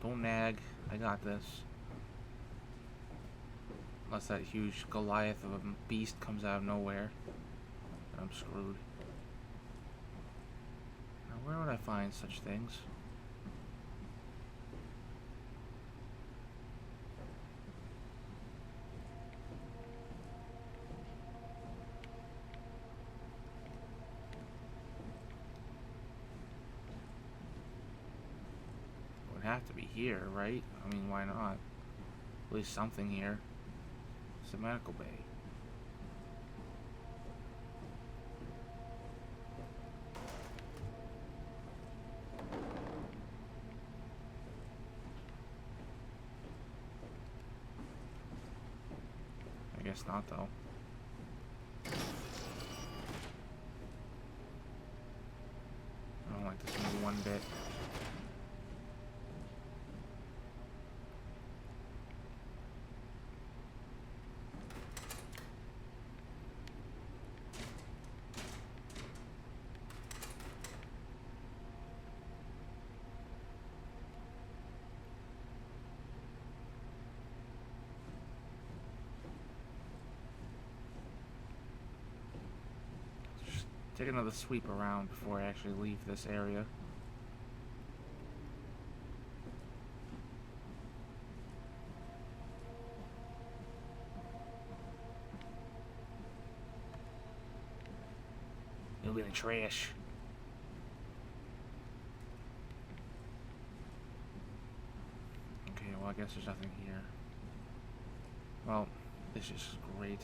Don't nag. I got this. Unless that huge Goliath of a beast comes out of nowhere, I'm screwed. Now, where would I find such things? It would have to be here, right? I mean, why not? At least something here. It's a medical bay. I guess not, though. I don't like this movie one bit. Take another sweep around before I actually leave this area. You'll be in the trash. Okay, well, I guess there's nothing here. Well, this is great.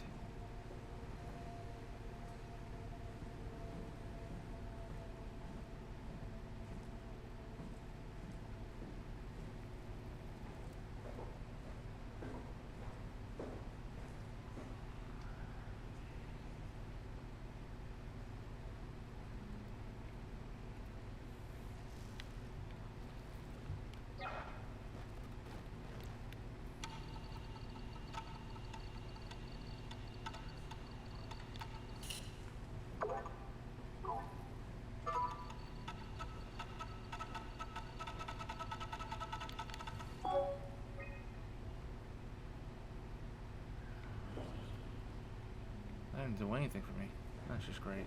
That didn't do anything for me. That's just great.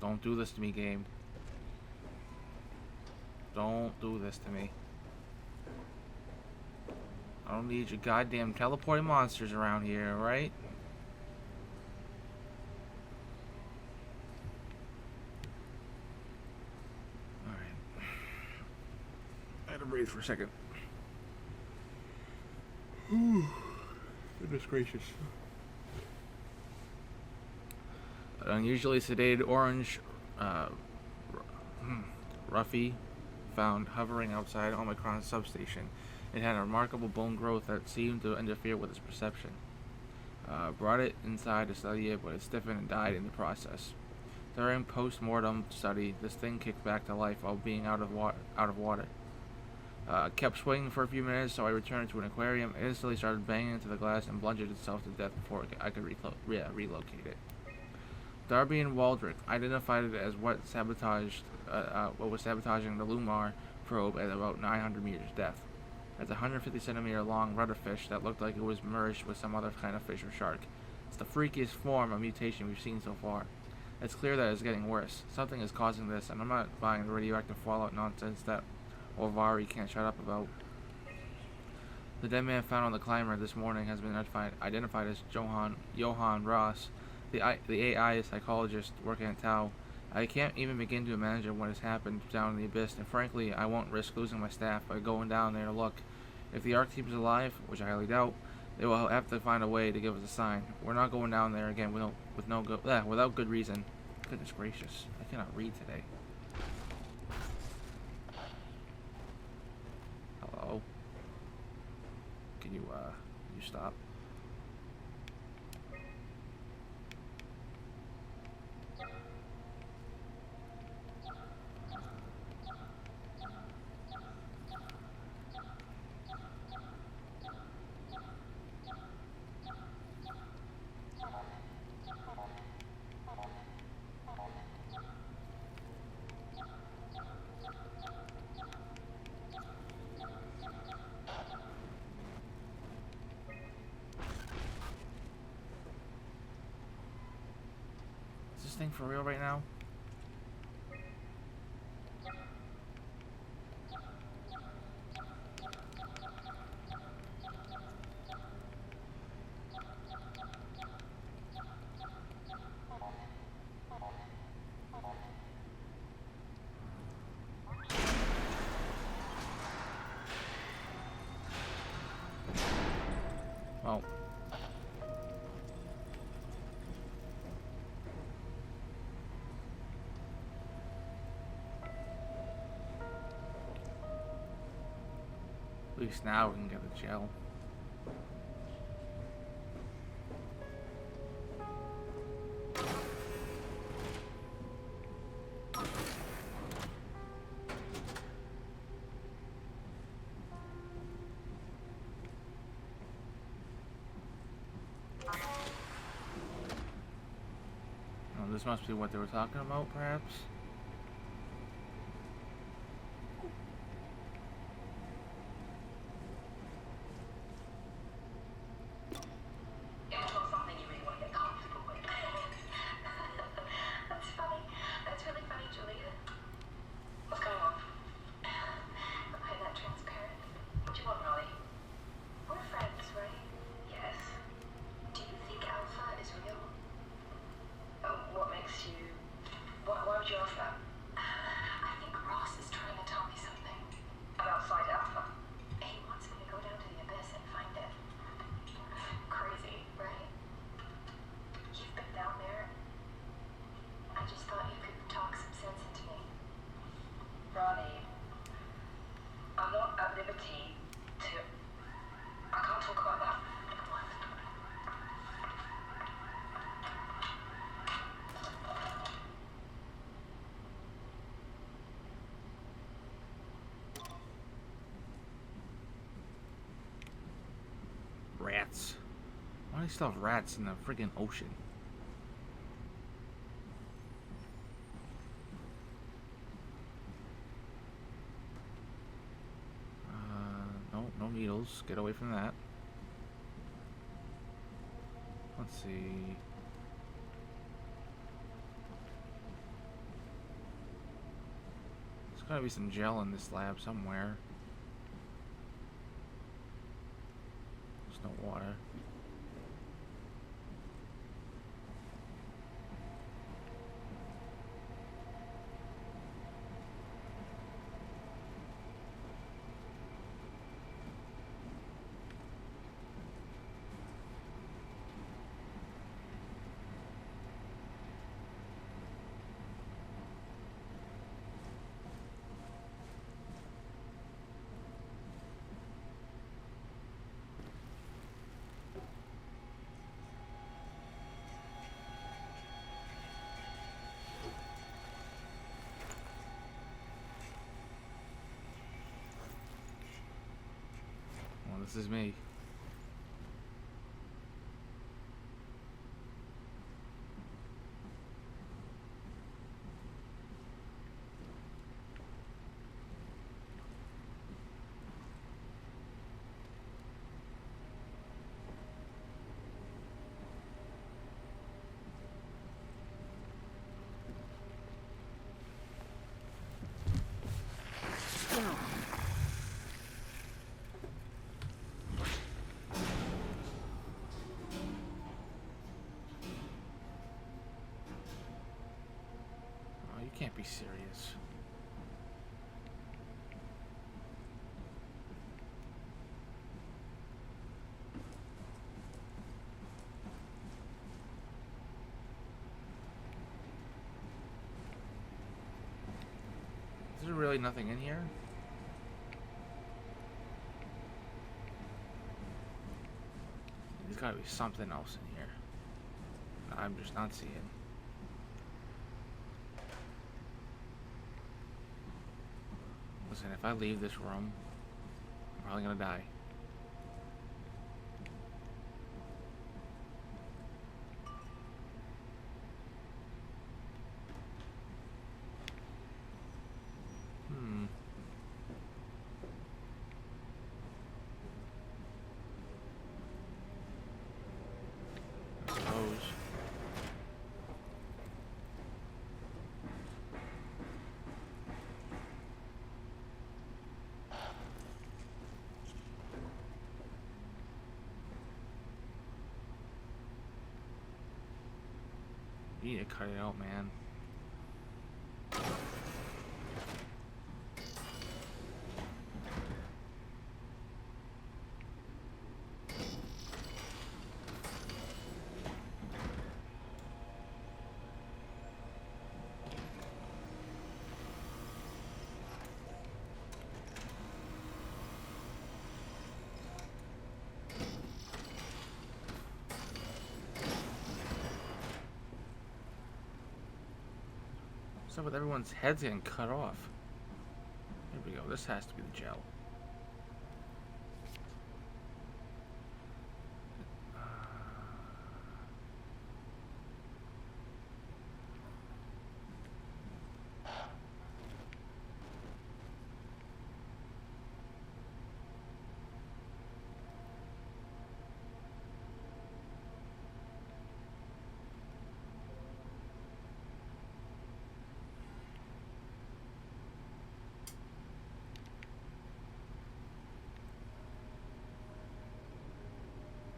Don't do this to me, game. Don't do this to me. I don't need your goddamn teleporting monsters around here, right? Alright. I had to breathe for a second. Goodness gracious. An unusually sedated orange Ruffy found hovering outside Omicron's substation. It had a remarkable bone growth that seemed to interfere with its perception. Brought it inside to study it, but it stiffened and died in the process. During post-mortem study, this thing kicked back to life while being out of water. Kept swinging for a few minutes, so I returned to an aquarium. It instantly started banging into the glass and plunged itself to death before I could relocate it. Darby and Waldrick identified it as what was sabotaging the Lumar probe at about 900 meters depth. It's a 150 centimeter long rudderfish that looked like it was merged with some other kind of fish or shark. It's the freakiest form of mutation we've seen so far. It's clear that it's getting worse. Something is causing this, and I'm not buying the radioactive fallout nonsense that Olvari can't shut up about. The dead man found on the climber this morning has been identified as Johann Ross, the AI psychologist working at Tau. I can't even begin to imagine what has happened down in the abyss, and frankly, I won't risk losing my staff by going down there to look. If the ARC team is alive, which I highly doubt, they will have to find a way to give us a sign. We're not going down there again without good reason. Goodness gracious, I cannot read today. Hello? Can you stop? thing for real right now? Well, at least now we can get the gel. Oh, this must be what they were talking about, perhaps? Rats. Why do they still have rats in the friggin' ocean? No needles. Get away from that. Let's see. There's gotta be some gel in this lab somewhere. There's no water. Well, this is me. Can't be serious. Is there really nothing in here? There's gotta be something else in here I'm just not seeing. Listen, if I leave this room, I'm probably gonna die. I suppose. You need to cut it out, man. What's up with everyone's heads getting cut off? Here we go. This has to be the gel.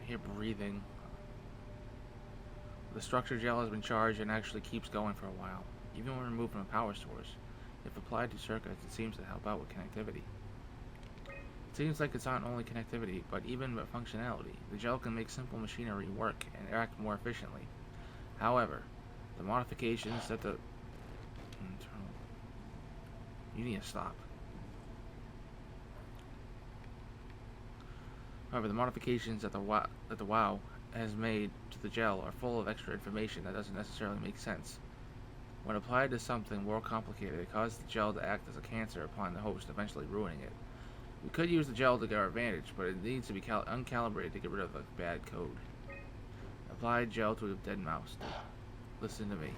I hear breathing. The structure gel has been charged and actually keeps going for a while, even when removed from a power source. If applied to circuits, it seems to help out with connectivity. It seems like it's not only connectivity, but even with functionality. The gel can make simple machinery work and act more efficiently. However, the modifications that the... You need to stop. However, the modifications that the WoW has made to the gel are full of extra information that doesn't necessarily make sense. When applied to something more complicated, it causes the gel to act as a cancer upon the host, eventually ruining it. We could use the gel to our advantage, but it needs to be uncalibrated to get rid of the bad code. Apply gel to a dead mouse. Listen to me.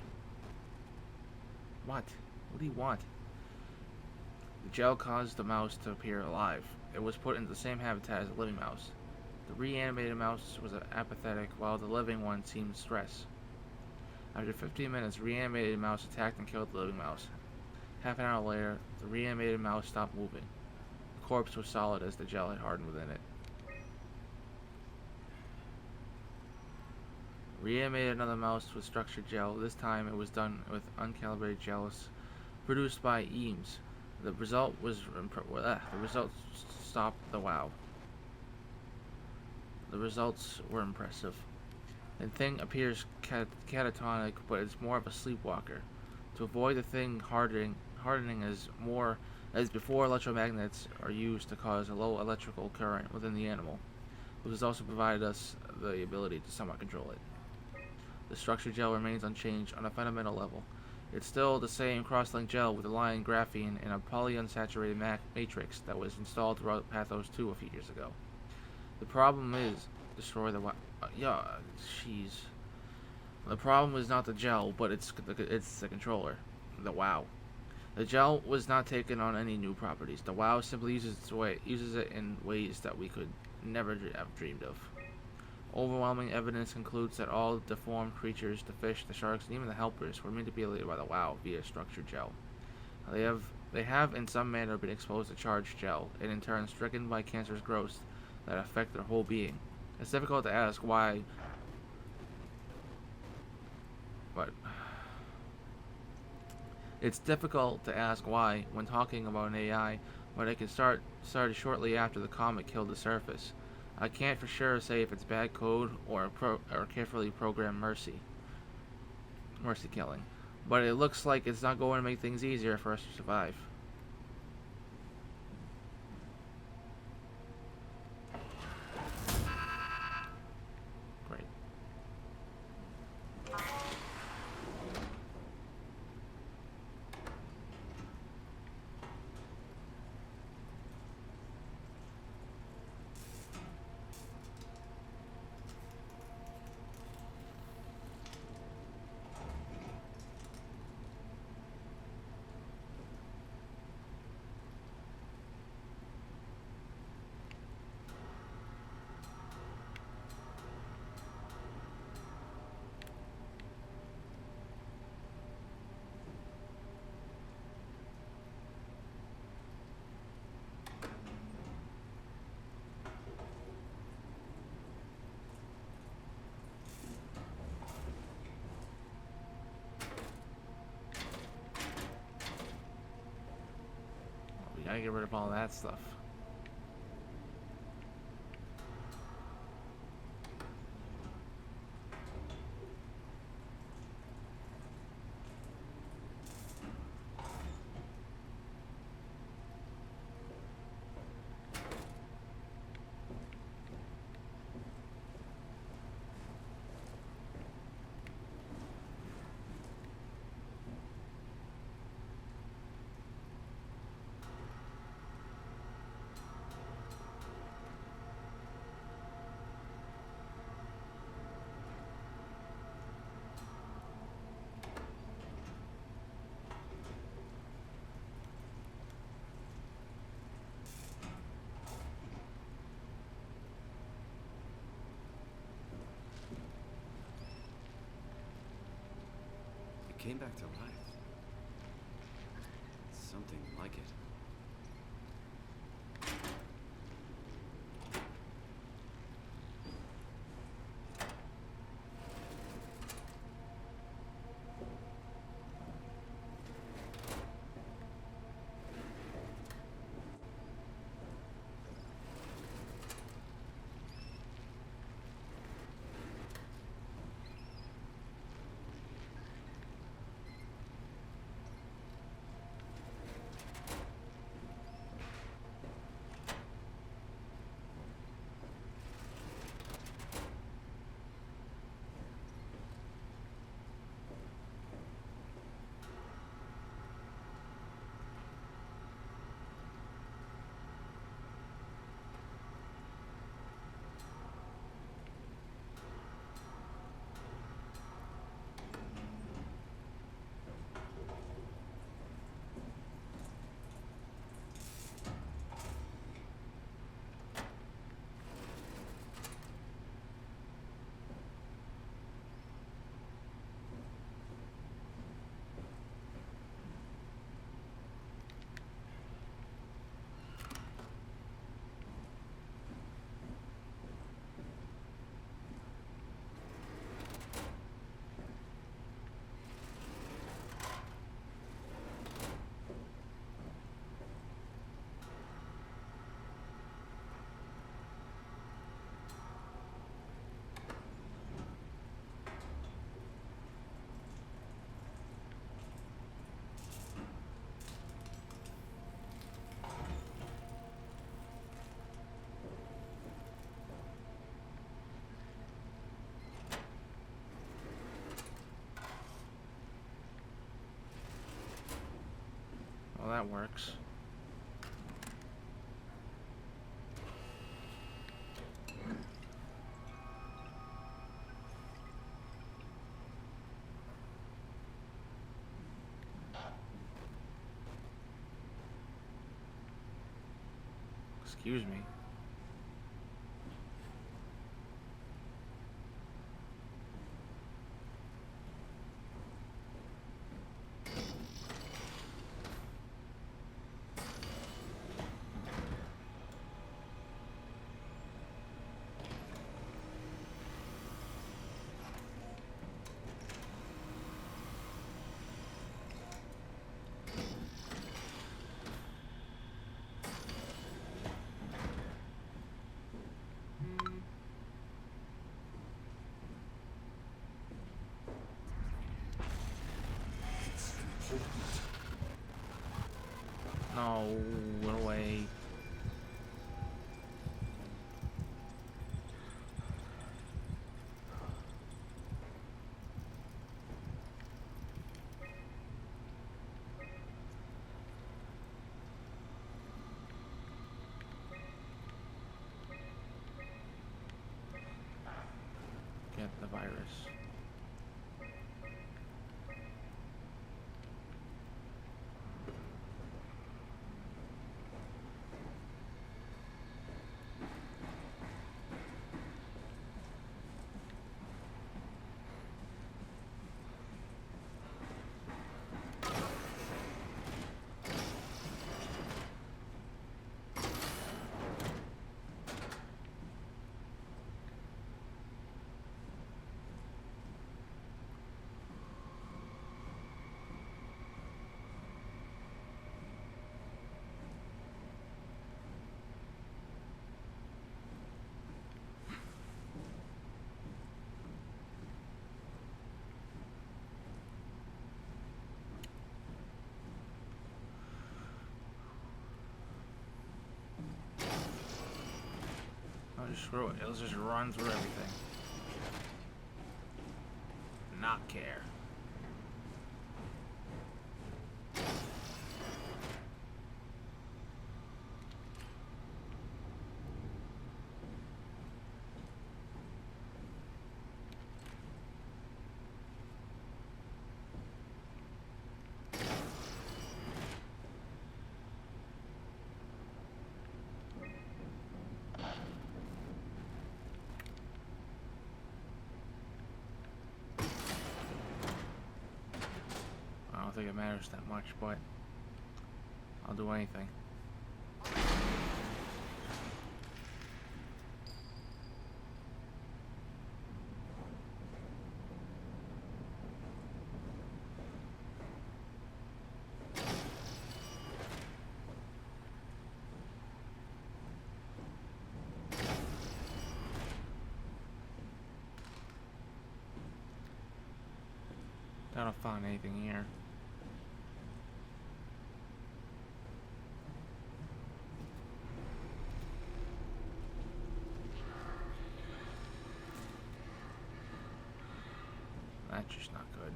What? What do you want? The gel caused the mouse to appear alive. It was put into the same habitat as a living mouse. The reanimated mouse was apathetic, while the living one seemed stressed. After 15 minutes, the reanimated mouse attacked and killed the living mouse. Half an hour later, the reanimated mouse stopped moving. The corpse was solid as the gel had hardened within it. Reanimated another mouse with structured gel. This time it was done with uncalibrated gels produced by Eames. The result stopped the WoW. The results were impressive. The thing appears catatonic, but it's more of a sleepwalker. To avoid the thing hardening as before, electromagnets are used to cause a low electrical current within the animal, which has also provided us the ability to somewhat control it. The structured gel remains unchanged on a fundamental level. It's still the same cross-link gel with a line graphene and a polyunsaturated matrix that was installed throughout Pathos 2 a few years ago. The problem is destroy the The problem is not the gel, but it's the controller, the WoW. The gel was not taken on any new properties. The WoW simply uses it in ways that we could never have dreamed of. Overwhelming evidence concludes that all deformed creatures, the fish, the sharks, and even the helpers, were manipulated by the WoW via structured gel. They have in some manner been exposed to charged gel, and in turn stricken by cancerous growths that affect their whole being. It's difficult to ask why, when talking about an AI, but it can started shortly after the comet killed the surface. I can't for sure say if it's bad code or carefully programmed mercy killing, but it looks like it's not going to make things easier for us to survive. Great. Gotta get rid of all that stuff. It came back to life. Something like it. Well, that works. Excuse me. No, went away. Get the virus. Oh, just screw it. Let's just run through everything. Not care. I don't think it matters that much, but I'll do anything. Doubt I'll find anything here. That's just not good.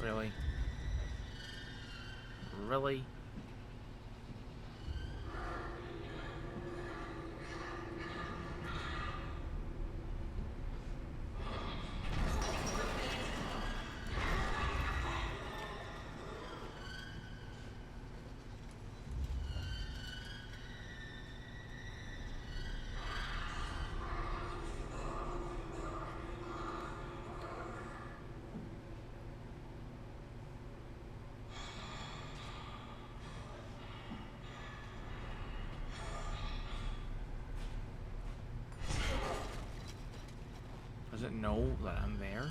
Really? Really? Does it know that I'm there?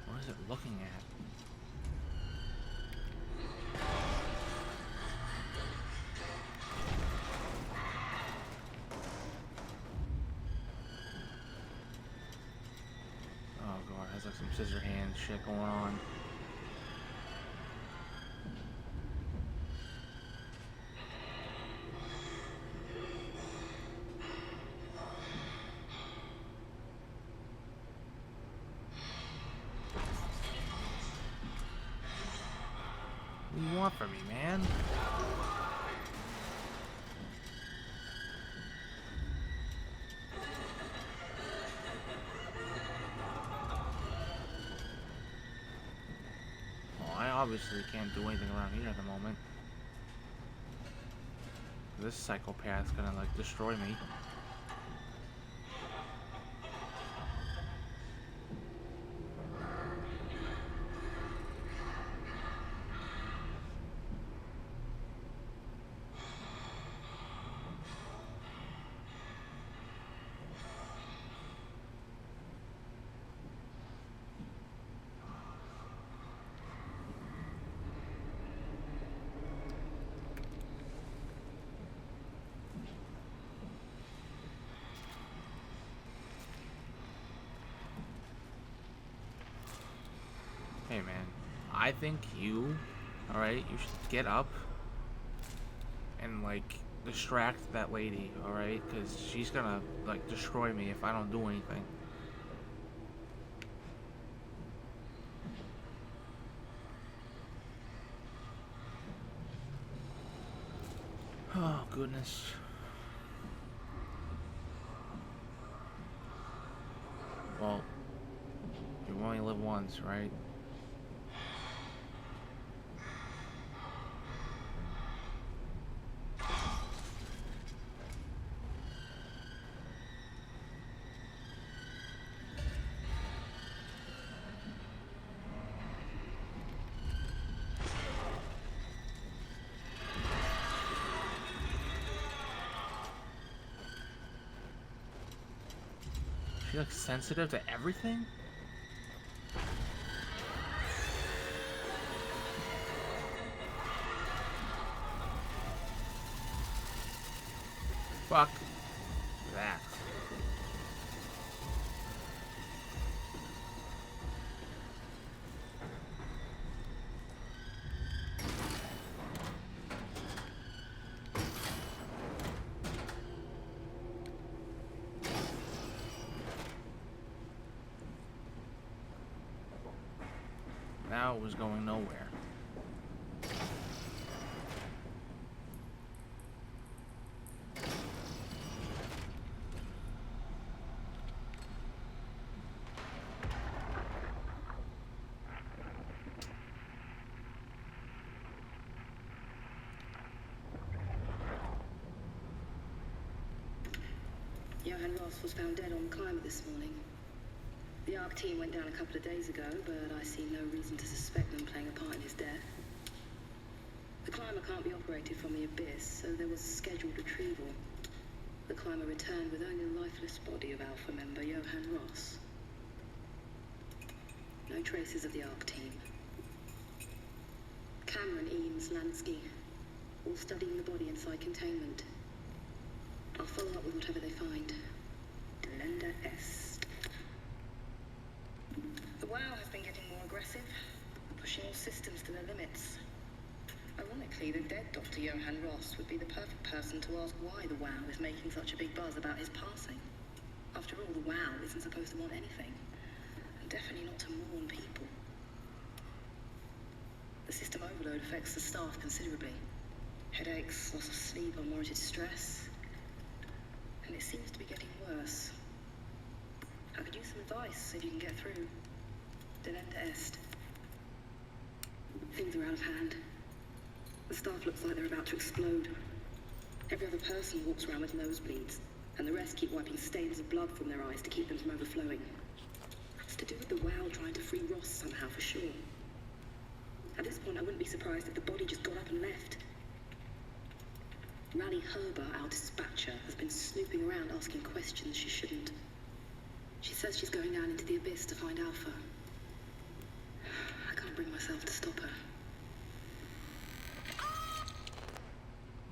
What is it looking at? Oh god, it has like some scissor hand shit going on. What do you want from me, man? Well, I obviously can't do anything around here at the moment. This psychopath's gonna like destroy me. Hey man, I think you Alright? You should get up and, like, distract that lady, alright? Because she's gonna, like, destroy me if I don't do anything. Oh, goodness. Well, you only live once, right? She looks sensitive to everything? Fuck that. Now it was going nowhere. Johann Ross was found dead on the climber this morning. The ARC team went down a couple of days ago, but I see no reason to suspect them playing a part in his death. The climber can't be operated from the abyss, so there was a scheduled retrieval. The climber returned with only the lifeless body of Alpha member Johann Ross. No traces of the ARC team. Cameron, Eames, Lansky, all studying the body inside containment. I'll follow up with whatever they find. Delenda Est. The WoW has been getting more aggressive, pushing all systems to their limits. Ironically, the dead Dr. Johann Ross would be the perfect person to ask why the WoW is making such a big buzz about his passing. After all, the WoW isn't supposed to want anything, and definitely not to mourn people. The system overload affects the staff considerably. Headaches, loss of sleep, unwarranted stress. And it seems to be getting worse. I could use some advice if you can get through. Delenda Est. Things are out of hand. The staff looks like they're about to explode. Every other person walks around with nosebleeds, and the rest keep wiping stains of blood from their eyes to keep them from overflowing. It's to do with the WoW trying to free Ross somehow, for sure. At this point, I wouldn't be surprised if the body just got up and left. Rally Herber, our dispatcher, has been snooping around asking questions she shouldn't. She says she's going down into the abyss to find Alpha. I can't bring myself to stop her.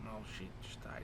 Oh, she just died.